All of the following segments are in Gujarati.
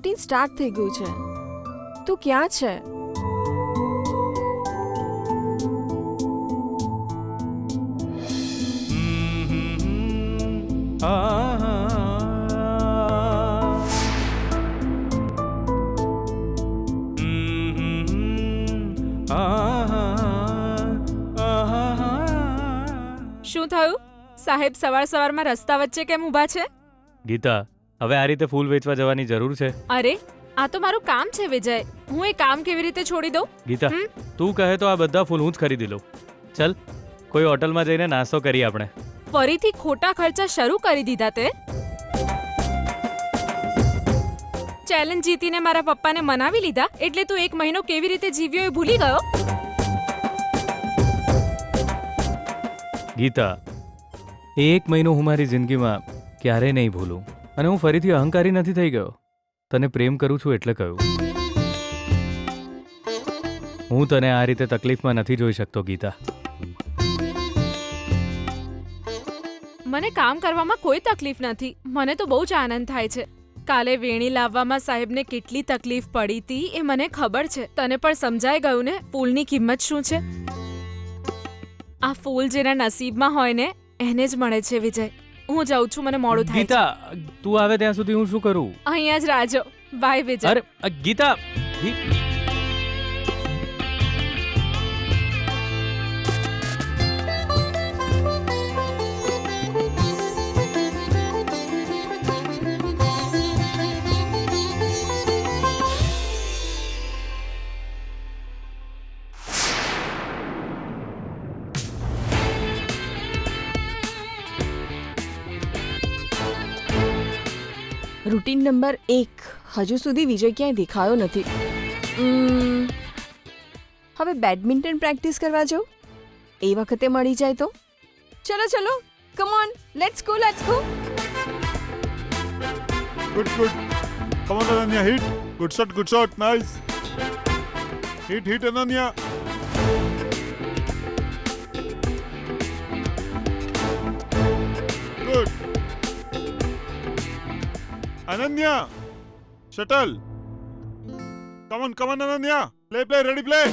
રૂટીન સ્ટાર્ટ થઈ ગયું છે. તું ક્યાં છે? શું થયું? સાહેબ સવાર સવારમાં રસ્તા વચ્ચે કેમ ઊભા છે? ગીતા, હવે આ રીતે ફૂલ વેચવા જવાની જરૂર છે? અરે આ તો મારું કામ છે વિજય. હું એ કામ કેવી રીતે છોડી દઉં? ગીતા, તું કહે તો આ બધા ફૂલ હું જ ખરીદી લઉં. ચલ, કોઈ હોટલમાં જઈને નાસ્તો કરીએ આપણે. ફરીથી ખોટા ખર્ચા શરૂ કરી દીધા તે? ચેલેન્જ જીતીને મારા પપ્પાને મનાવી લીધા એટલે તું 1 મહિનો કેવી રીતે જીવ્યો એ ભૂલી ગયો? ગીતા, એ 1 મહિનો હું મારી જિંદગીમાં ક્યારેય નહીં ભૂલું. અને હું ફરીથી અહંકારી નથી થઈ ગયો. તને પ્રેમ કરું છું એટલે કહ્યું. હું તને આ રીતે તકલીફમાં નથી જોઈ શકતો ગીતા. મને કામ કરવામાં કોઈ તકલીફ નથી. મને તો બહુ જ આનંદ થાય છે. કાલે વેણી લાવવામાં સાહેબને કેટલી તકલીફ પડી હતી એ મને ખબર છે. તને પણ સમજાઈ ગયું ને ફૂલની કિંમત શું છે? આ ફૂલ જેના નસીબમાં હોય ને એને જ મળે છે વિજય. હું જાઉં છું, મને મોડું થાય છે. ગીતા, તું આવે ત્યાં સુધી હું શું કરું? અહીંયા જ રાજો. બાય વિજય. અરે ગીતા, રૂટીન નંબર 1. હજુ સુધી વિજય ક્યાંય દેખાયો નથી. હવે બેડમિન્ટન પ્રેક્ટિસ કરવા જાઉં? એ વખતે મળી જાય તો? ચલો ચલો, come on, let's go. Good. Come on, Ananya, hit. Good shot. Nice. Hit, Ananya. Good. Ananya, shuttle. Come on, Ananya. Play, ready, play.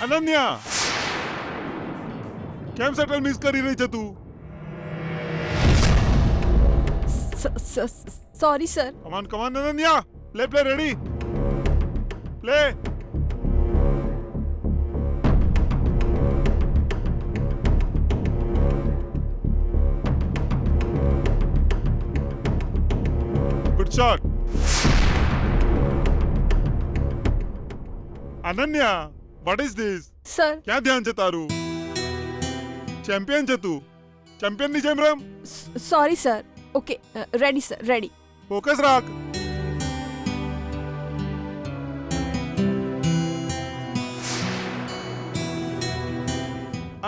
Ananya, કેમ શટલ મિસ કરી રહી છે તું? Sorry sir. Come on Ananya, play ready, play. Good shot. Ananya, What is this? Sir. ક્યાં ધ્યાન છે તારું? ચેમ્પિયન છે તું. ચેમ્પિયનની જેમ રમ. Sorry sir. Okay, ready sir, ready. Focus રાખ.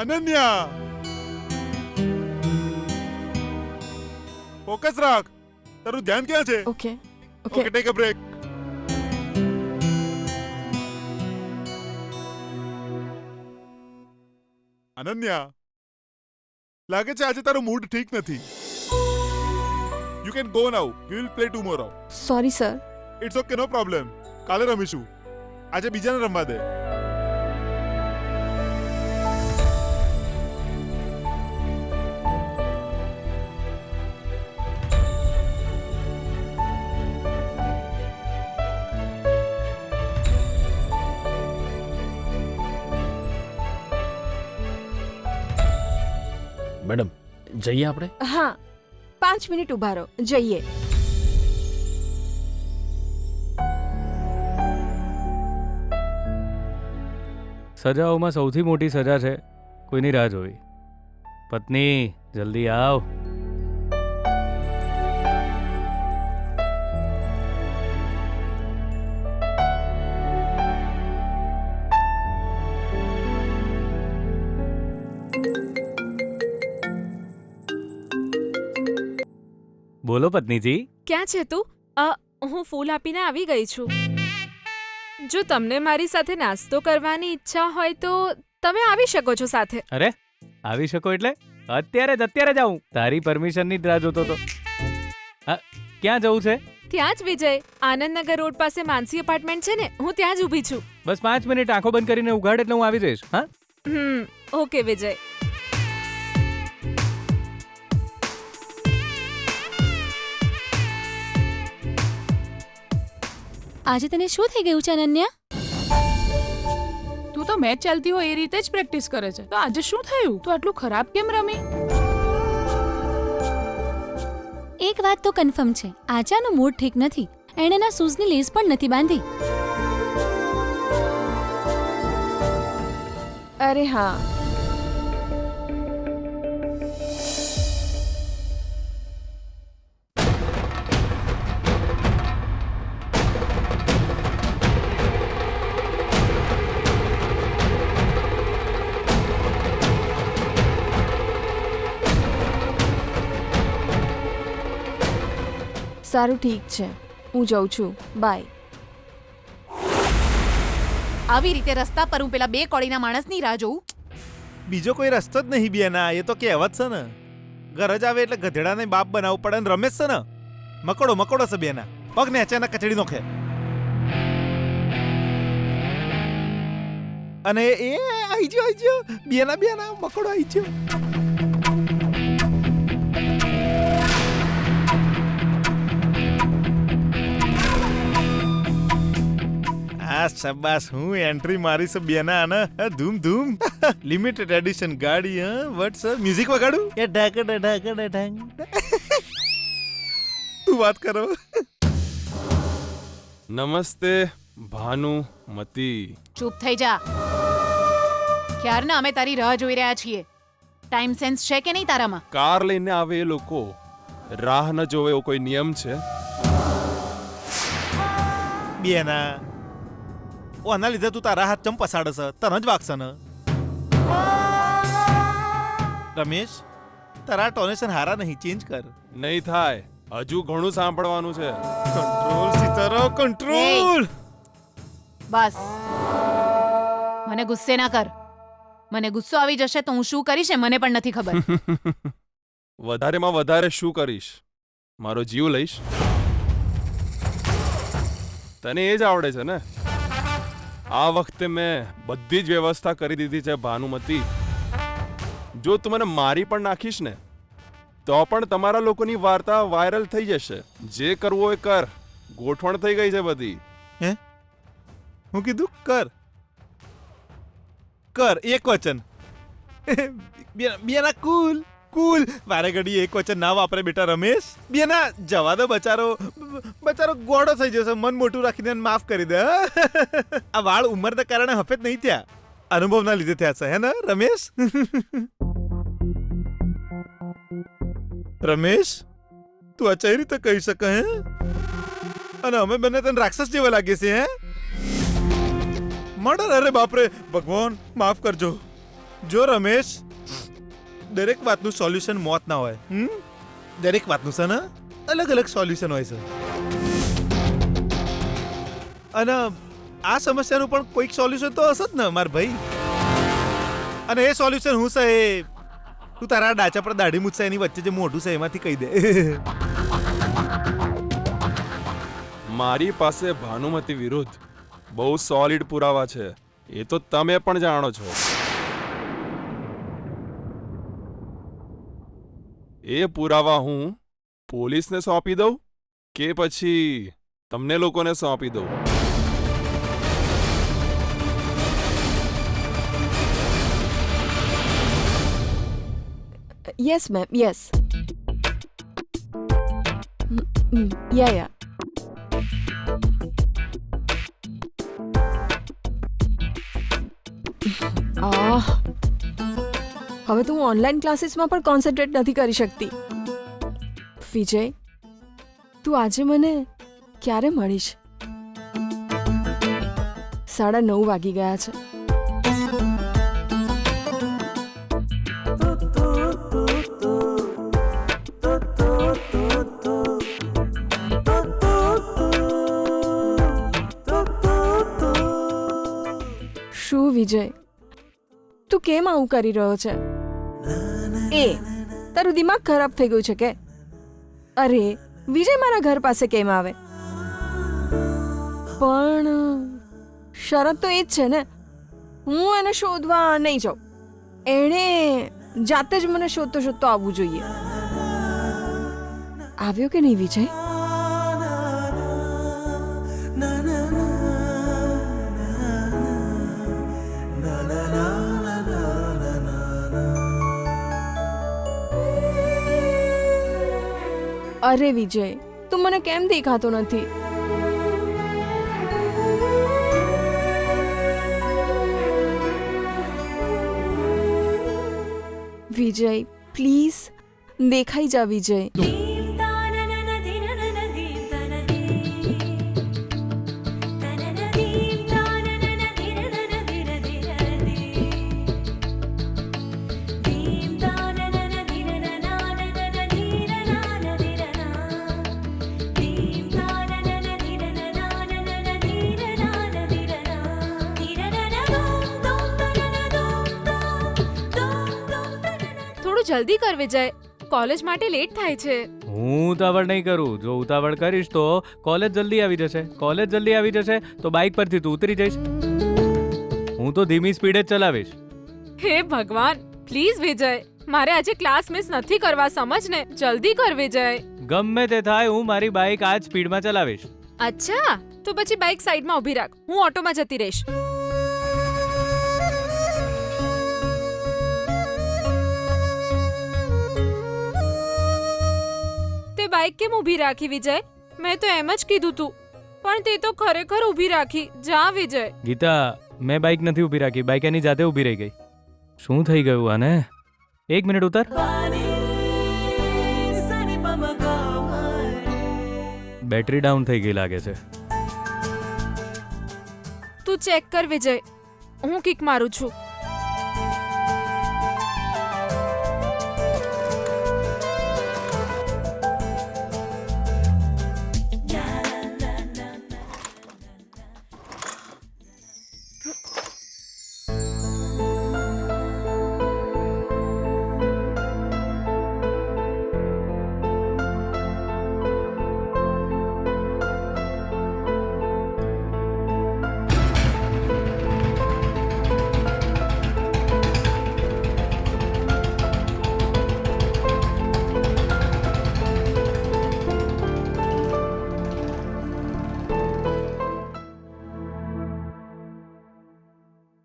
અનન્યા, ફોકસ રાખ. તારું ધ્યાન ક્યાં છે? Okay, take a break. Ananya, લાગે છે આજે તારો મૂડ ઠીક નથી. You can go now. We will play tomorrow. Sorry sir. It's okay, no problem. કાલે રમીશું. આજે બીજાને રમવા દે. મેડમ, જઈએ આપણે? હા, 5 મિનિટ ઉભા રહો, જઈએ. સજાઓમાં સૌથી મોટી સજા છે કોઈની રાહ જોવી. પત્ની, જલ્દી આવ. બોલો પત્નીજી. ક્યાં છે તું? હું ફૂલ આપીને આવી ગઈ છું. જો તમને મારી સાથે નાસ્તો કરવાની ઈચ્છા હોય તો તમે આવી શકો છો સાથે. અરે આવી શકો એટલે અત્યારે જ આવું. તારી પરમિશનની જ રાહ જોતો તો. ક્યાં જવું છે? ત્યાં જ વિજય, આનંદનગર રોડ પાસે માનસી એપાર્ટમેન્ટ છે ને, હું ત્યાં જ ઊભી છું. બસ 5 મિનિટ આંખો બંધ કરીને ઉઘાડ એટલે હું આવી જઈશ. હા, ઓકે વિજય. આજે તને શું થઈ ગયું છે અનન્યા? તું તો મેચ ચાલતી હોય એ રીતે જ પ્રેક્ટિસ કરે છે, તો આજે શું થયું? તું આટલું ખરાબ કેમ રમી? એક વાત તો કન્ફર્મ છે, આજે આનો મૂડ ઠીક નથી. એણે એના શૂઝની લેસ પણ નથી બાંધી. અરે હા, સારું ઠીક છે, હું જઉં છું. બાય. આવી રીતે રસ્તા પર હું પેલા બે કોળીના માણસની રાહ જોઉં? બીજો કોઈ રસ્તો જ નહીં બેના, એ તો કહેવત છે ને. ગરજ આવે એટલે ગધેડાને બાપ બનાવવું પડે ને. રમેશ છે ને મકોડો છે બેના, પગ ને અચાનક કચડી નોખે. અને એ આઈ ગયો બેના મકોડો આઈ ગયો. આ શાબાશ, હું એન્ટ્રી મારી છે બેના. આને ધૂમ લિમિટેડ એડિશન ગાડી. વટ્સ મ્યુઝિક વગાડું? એ ઢાંગ તું વાત કરો. નમસ્તે ભાનુમતી. ચૂપ થઈ જા. ક્યારના અમે તારી રાહ જોઈ રહ્યા છીએ. ટાઈમ સેન્સ છે કે નહીં તારામાં? કાર લઈને આવે એ લોકો રાહ ન જોવે એવો કોઈ નિયમ છે? બેના ઓના લીધે તું તારા હાથ ચમ પસાડે છે, તને જ વાગશે ને. રમેશ, તારા ટોનેશન હારા નહીં, ચેન્જ કર. નહીં થાય, હજુ ઘણું સાંભળવાનું છે. Control Sitaram, control. બસ, મને ગુસ્સે ના કર. મને ગુસ્સો આવી જશે તો હું શું કરીશ એ મને પણ નથી ખબર. વધારેમાં વધારે શું કરીશ? મારો જીવ લઈશ? તને એ જ આવડે છે ને. આ વખતે મેં બધી જ વ્યવસ્થા કરી દીધી છે ભાનુમતી. જો તું મને મારી પણ નાખીશ ને તો પણ તમારા લોકોની વાર્તા વાયરલ થઈ જશે. જે કરવું હોય કર, ગોઠવણ થઈ ગઈ છે બધી. હું કીધું કર એક વચન. બેના કુલ વારે ઘડી એક વચન ના વાપરે બેટા રમેશ. બેના જવા દો, બચારો ગોળો થઈ જશે. મન મોટું રાખીને માફ કરી દે. આ વાળ ઉંમરના કારણે હફેત નહીં થયા, અનુભવના લીધે થયા છે, હે ને રમેશ? રમેશ, તું આ કઈ રીતે કહી શકે હે? અને અમે બંને તને રાક્ષસ જેવા લાગે છે, હે? મર્ડર? અરે બાપરે, ભગવાન માફ કરજો. જો રમેશ, દરેક વાતનું સોલ્યુશન મોત ના હોય. દરેક વાતનું છે ને અલગ અલગ સોલ્યુશન હોય છે. અને આ સમસ્યાનું પણ કોઈક સોલ્યુશન તો હશે જ ને માર ભાઈ. અને એ સોલ્યુશન હું છે એ તું તારા ડાચા પર દાઢી મૂછશે એની વચ્ચે જે મોઢું છે એમાંથી કહી દે. મારી પાસે ભાનુમતી વિરુદ્ધ બહુ સોલિડ પુરાવા છે, એ તો તમે પણ જાણો છો. એ પુરાવા હું પોલીસને સોંપી દઉં કે પછી તમને લોકોને સોંપી દઉં? Yes ma'am, yes. યા. હવે તો હું ઓનલાઈન ક્લાસીસમાં પણ કોન્સન્ટ્રેટ નથી કરી શકતી. વિજય, તું આજે મને ક્યારે મળીશ? 9:30 વાગી ગયા છે. શું વિજય, તું કેમ આવું કરી રહ્યો છે? એ તારું દિમાગ ખરાબ થઈ ગયું છે કે? અરે વિજય મારા ઘર પાસે કેમ આવે? પણ શરત તો એ જ છે ને, હું એને શોધવા નહીં જાઉં, એણે જાતે જ મને શોધતો શોધતો આવવું જોઈએ. આવ્યો કે નહીં વિજય? અરે વિજય, તું મને કેમ દેખાતો નથી? વિજય પ્લીઝ દેખાઈ જા વિજય. થોડું જલ્દી કર વિજય, કોલેજ માટે લેટ થાય છે. હું ઉતાવળ નહીં કરું. જો ઉતાવળ કરીશ તો કોલેજ જલ્દી આવી જશે. કોલેજ જલ્દી આવી જશે તો બાઇક પરથી તું ઉતરી જઈશ. હું તો ધીમી સ્પીડે જ ચલાવીશ. હે ભગવાન, પ્લીઝ વિજય, મારે આજે ક્લાસ મિસ નથી કરવા, સમજ ને. જલ્દી કર વિજય. ગમે તે થાય, હું મારી બાઇક આ જ સ્પીડમાં ચલાવીશ. અચ્છા, તો પછી બાઇક સાઈડમાં ઊભી રાખ, હું ઓટોમાં જતી રહીશ. તે બાઇક કેમ ઊભી રાખી વિજય? મેં તો એમ જ કીધું તું, પણ તે તો ખરેખર ઊભી રાખી. જા વિજય. ગીતા, મેં બાઇક નથી ઊભી રાખી, બાઇક એની જાતે ઊભી રહી ગઈ. શું થઈ ગયું આને? 1 મિનિટ ઉતર. બેટરી ડાઉન થઈ ગઈ લાગે છે. તું ચેક કર વિજય, હું કિક મારું છું.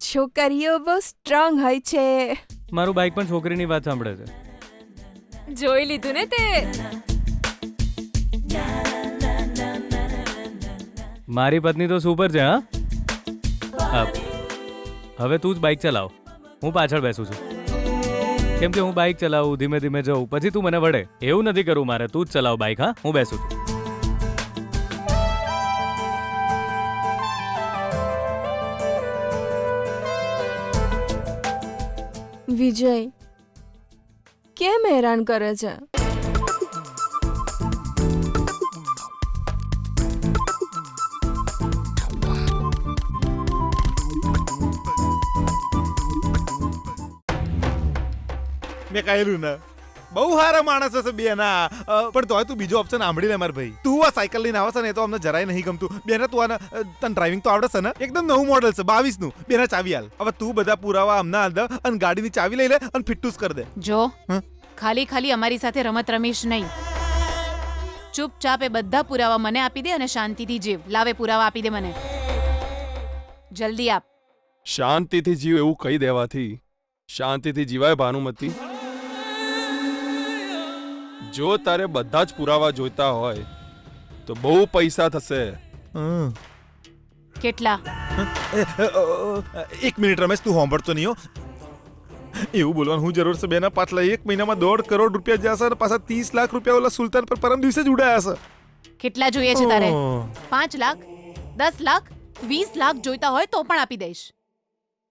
છોકરીઓ બહુ સ્ટ્રોંગ હોય છે. મારું બાઇક પણ છોકરીની વાત સાંભળે છે. જોઈ લીધું ને તે? મારી પત્ની તો સુપર છે. હા, હવે તું જ બાઇક ચલાવ, હું પાછળ બેસું છું. કેમ કે હું બાઇક ચલાવું, ધીમે ધીમે જઉં, પછી તું મને વડે. એવું નથી કરવું મારે. તું જ ચલાવ બાઇક. હા, હું બેસું છું. વિજય કેમ હેરાન કરે છે? મેં કહેલું ને, બહુ સારા માણસ હશે બેના. પણ તોય તું બીજો ઓપ્શન સાંભળી લે માર ભાઈ. તું આ સાયકલ લઈને આવે છે ને, એ તો અમને જરાય નહીં ગમતું. બેના તું આને તને ડ્રાઇવિંગ તો આવડે છે ને? એકદમ નવું મોડેલ છે, 22 નું. બેના ચાવી હાલ. હવે તું બધા પુરાવા અમને આલ દે અને ગાડીની ચાવી લઈ લે અને ફિટ્ટુસ કરી દે. જો ખાલી અમારી સાથે રમત રમીશ નહીં. ચૂપચાપ એ બધા પુરાવા મને આપી દે અને શાંતિથી જીવ. લાવે પુરાવા આપી દે મને, જલ્દી આપ. શાંતિથી જીવ એવું કહી દેવાથી શાંતિથી જીવાય ભાનુમતી? જો તારે બધા જ પુરાવા જોઈતા હોય તો બહુ પૈસા થશે. કેટલા? 1 મિનિટ રમેશ, તું સાંભળતો નહીં હો. એવું બોલવાનું હું જરૂર છે બેના? પાછલા 1 મહિનામાં 1.5 કરોડ રૂપિયા જશે અને પાછા 30 લાખ રૂપિયા ઓલા સુલતાન પર પરમ દિવસે જ ઉડાયા છે. કેટલા જોઈએ છે તારે? 5 લાખ, 10 લાખ, 20 લાખ જોઈતા હોય તો પણ આપી દઈશ,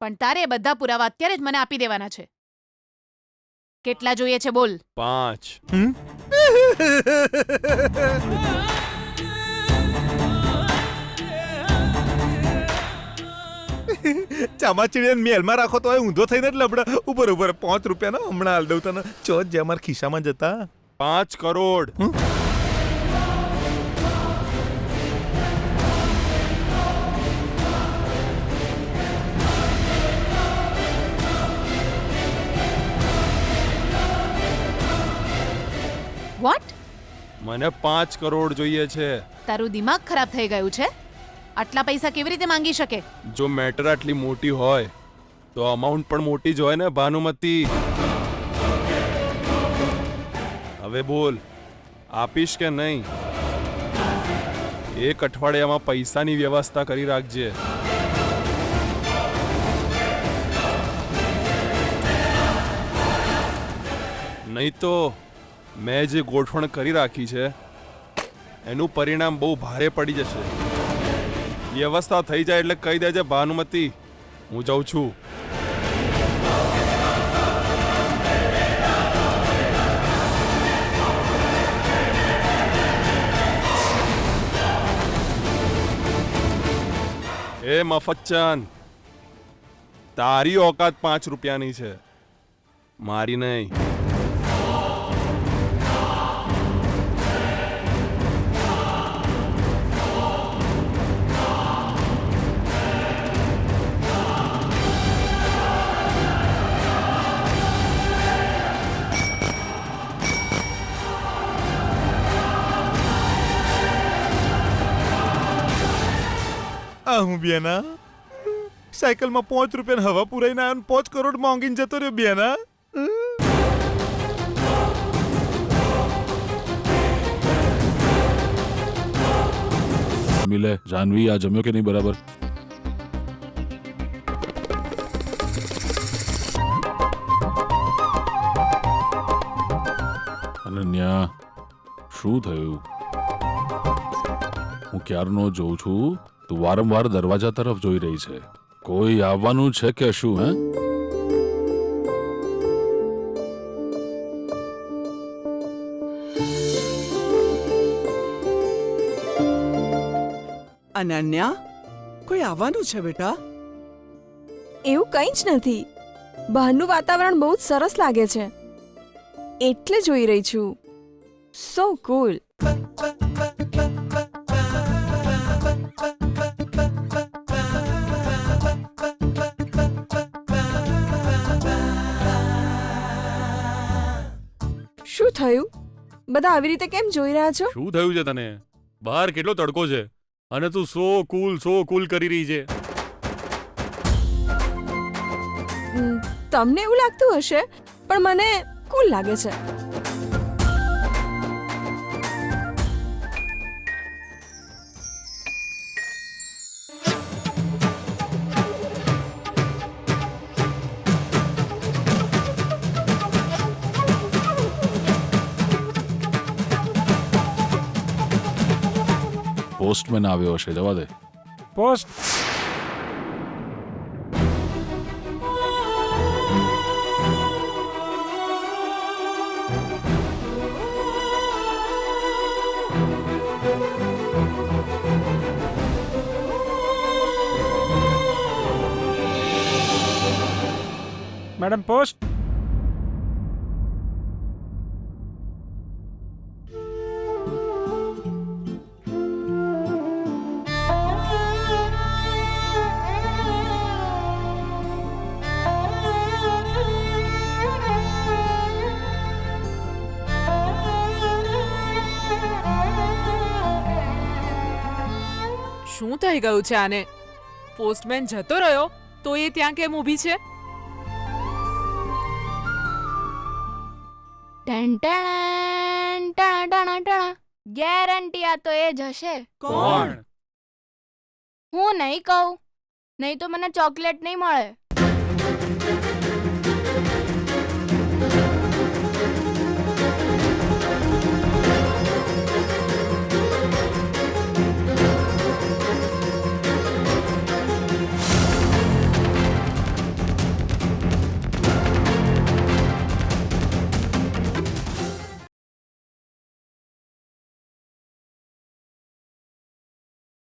પણ તારે એ બધા પુરાવા અત્યારે જ મને આપી દેવાના છે. કેટલા જોઈએ છે બોલ? 5. ચામાચીડિયાને મેલમાં રાખો તો ઊંધો થઈને જ લબડા. ઉપર ઉપર 5 રૂપિયાનો હમણાં હાલ દઉં તને. ચોથ જે અમારા ખિસ્સામાં જતા. 5 કરોડ. વોટ? મને 5 કરોડ જોઈએ છે. તારું દિમાગ ખરાબ થઈ ગયું છે? આટલા પૈસા કેવી રીતે માંગી શકે? જો મેટર આટલી મોટી હોય તો અમાઉન્ટ પણ મોટી જ હોય ને ભાનુમતી. હવે બોલ, આપીશ કે નહીં? એક અઠવાડિયામાં પૈસાની વ્યવસ્થા કરી રાખજે. નહીં તો મેં જે ગોઠવણ કરી રાખી છે એનું પરિણામ બહુ ભારે પડી જશે. વ્યવસ્થા થઈ જાય એટલે કહી દેજે ભાનુમતી, હું જાઉં છું. એ મફતચંદ, તારી ઓકાત 5 રૂપિયાની છે, મારી નહીં. હું બેના સાયકલમાં 5 રૂપિયાની હવા પુરાઈને આવ્યો 5 કરોડ માંગીને જતો રહ્યો બેના. મિલે જાનવી, આ જમ્યો કે નહીં બરાબર? અનન્યા, શું થયું? હું ક્યારનો જોઉં છું તું વારંવાર દરવાજા તરફ જોઈ રહી છે. કોઈ આવવાનું છે કે શું? હે? અનન્યા, કોઈ આવવાનું છે બેટા? એવું કંઈ જ નથી. બહારનું વાતાવરણ બહુ જ સરસ લાગે છે એટલે જોઈ રહી છું. સો કુલ. શું થયું? બધા આવી રીતે કેમ જોઈ રહ્યા છો? શું થયું છે તને? બહાર કેટલો તડકો છે અને તું સો કુલ કરી રહી છે. તમને એવું લાગતું હશે પણ મને કુલ લાગે છે. પોસ્ટમેન આવ્યો હશે, જવા દે. Post madam, post. શું થઈ ગયું છે આને? પોસ્ટમેન જતો રહ્યો તો એ ત્યાં કેમ ઊભી છે? ગેરંટી આ તો એ જ હશે. કોણ? હું નહીં કહું, નહીં તો મને ચોકલેટ નહીં મળે.